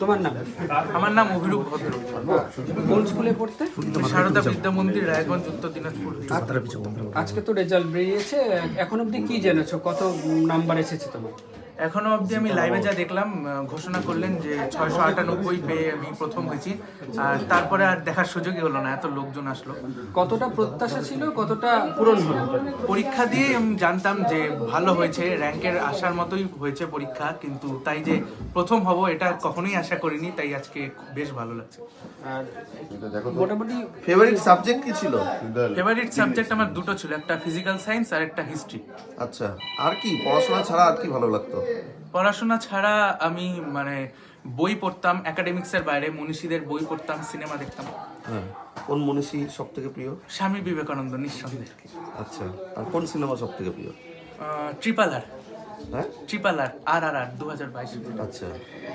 তোমার নাম? আমার নাম অভিরূপ ভদ্র। কোন স্কুলে পড়তে? সারদা বিদ্যা মন্দির, রায়গঞ্জ, উত্তর দিনাজপুর। আজকে তো রেজাল্ট বেরিয়েছে, এখন অবধি কি জেনেছো, কত নাম্বার এসেছে তোমার? এখনো অবধি আমি লাইভে যা দেখলাম, ঘোষণা করলেন যে 698 পেয়ে আমি প্রথম হয়েছি। আর তারপরে আর দেখার সুযোগই হলো না, এত লোকজন আসলো। কতটা প্রত্যাশা ছিল, কতটা পূরণ হলো? পরীক্ষা দিয়ে আমি জানতাম যে ভালো হয়েছে, র্যাঙ্কের আসার মতোই হয়েছে পরীক্ষা, কিন্তু তাই যে প্রথম হব এটা কখনোই আশা করিনি, তাই আজকে বেশ ভালো লাগছে। আর মোটামুটি ফেভারিট সাবজেক্ট কি ছিল? ফেভারিট সাবজেক্ট আমার দুটো ছিল, একটা ফিজিক্যাল সায়েন্স আর একটা হিস্ট্রি। আচ্ছা, আর কি পড়াশোনা ছাড়া আর কি ভালো লাগতো? পড়াশোনা ছাড়া আমি মানে বই পড়তাম, একাডেমিক্সের বাইরে মনীষীদের বই পড়তাম, সিনেমা দেখতাম। হ্যাঁ, কোন মনীষী সব থেকে প্রিয়? স্বামী বিবেকানন্দ নিঃসন্দেহে। আচ্ছা, আর কোন সিনেমা সব থেকে প্রিয়? ট্রিপল আর, হ্যাঁ, ট্রিপল আর, আর 2022। আচ্ছা।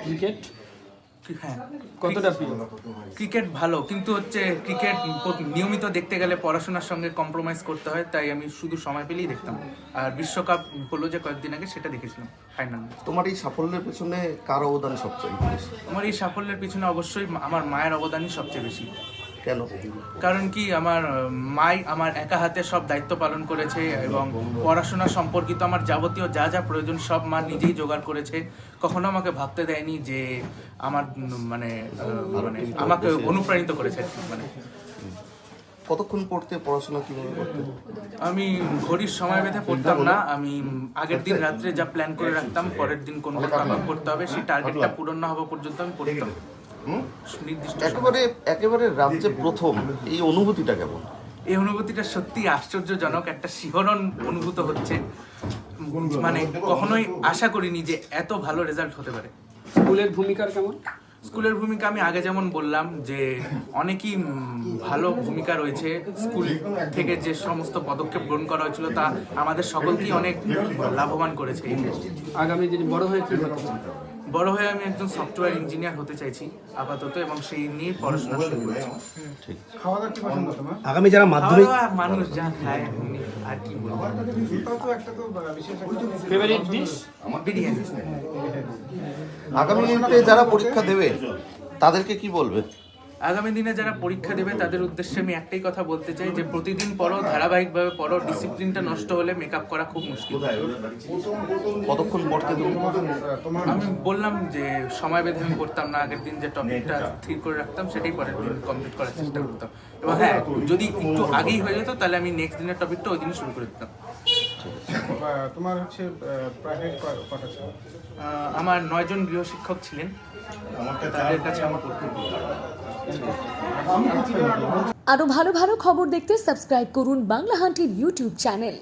ক্রিকেট হ্যাঁ, কতটা প্রিয়? ক্রিকেট ভালো, কিন্তু হচ্ছে ক্রিকেট নিয়মিত দেখতে গেলে পড়াশোনার সঙ্গে কম্প্রোমাইজ করতে হয়, তাই আমি শুধু সময় পেলেই দেখতাম। আর বিশ্বকাপ হলো যে কয়েকদিন আগে, সেটা দেখেছিলাম ফাইনাল। তোমার এই সাফল্যের পেছনে কার অবদান সবচেয়ে বেশি? আমার এই সাফল্যের পিছনে অবশ্যই আমার মায়ের অবদানই সবচেয়ে বেশি। কেন? কারণ কি, আমার মাই আমার একা হাতে সব দায়িত্ব পালন করেছে, এবং পড়াশোনা সম্পর্কিত আমার যাবতীয় যা যা প্রয়োজন সব মা নিজেই জোগাড় করেছে। কখনো আমাকে ভাবতে দেয়নি যে আমার মানে আমাকে অনুপ্রাণিত করেছে মানে। কতক্ষণ পড়তে, পড়াশোনা কিভাবে করতে? আমি ঘড়ির সময় বেঁধে পড়তাম না, আমি আগের দিন রাত্রে যা প্ল্যান করে রাখতাম, পরের দিন কোন টপিক পড়তে হবে, সেই টার্গেটটা পূরণ না হওয়া পর্যন্ত আমি পড়তাম নির্দিষ্ট। একেবারে রাজ্যে প্রথম, এই অনুভূতিটা কেমন? এই অনুভূতিটা সত্যি আশ্চর্যজনক, একটা শিহরণ অনুভূত হচ্ছে। মানে কখনোই আশা করিনি যে এত ভালো রেজাল্ট হতে পারে। স্কুলের ভূমিকার কেমন? স্কুলের ভূমিকা আমি আগে যেমন বললাম যে অনেকই ভালো ভূমিকা রয়েছে। স্কুল থেকে যে সমস্ত পদক্ষেপ গ্রহণ করা হয়েছিল তা আমাদের সকলকেই অনেক লাভবান করেছে। আগামী দিনে বড় হয়ে কি হতে চাও? বড় হয়ে আমি একজন সফটওয়্যার ইঞ্জিনিয়ার হতে চাইছি আপাতত, এবং সেই নিয়ে পড়াশোনা শুরু করেছি। আগামী যারা মাধ্যমিক খাওয়া দাওয়া মানুষ যা খায় আর কি বলবো। Favourite dish? বিরিয়ানি। আগামীতে যারা পরীক্ষা দেবে তাদেরকে কি বলবে? আগামী দিনে যারা পরীক্ষা দেবে তাদের উদ্দেশ্যে আমি একটাই কথা বলতে চাই যে প্রতিদিন পড়ো, ধারাবাহিকভাবে পড়ো। ডিসিপ্লিনটা নষ্ট হলে মেকআপ করা খুব মুশকিল। কতক্ষণ পড়তে দেবে? আমি বললাম যে সময় বেঁধে আমি পড়তাম না, আগের দিন যে টপিকটা স্থির করে রাখতাম সেটাই পরের দিন কমপ্লিট করার চেষ্টা করতাম। এবং হ্যাঁ, যদি একটু আগেই হয়ে যেত তাহলে আমি নেক্সট দিনের টপিকটা ওই দিনই শুরু করে দিতাম। তোমার হচ্ছে প্রাইভেট কটা ছিল? আমার 9 জন গৃহশিক্ষক ছিলেন, তাদের কাছে আমার পড়তে হতো। আরো ভালো ভালো খবর দেখতে সাবস্ক্রাইব করুন বাংলা হান্টির ইউটিউব চ্যানেল।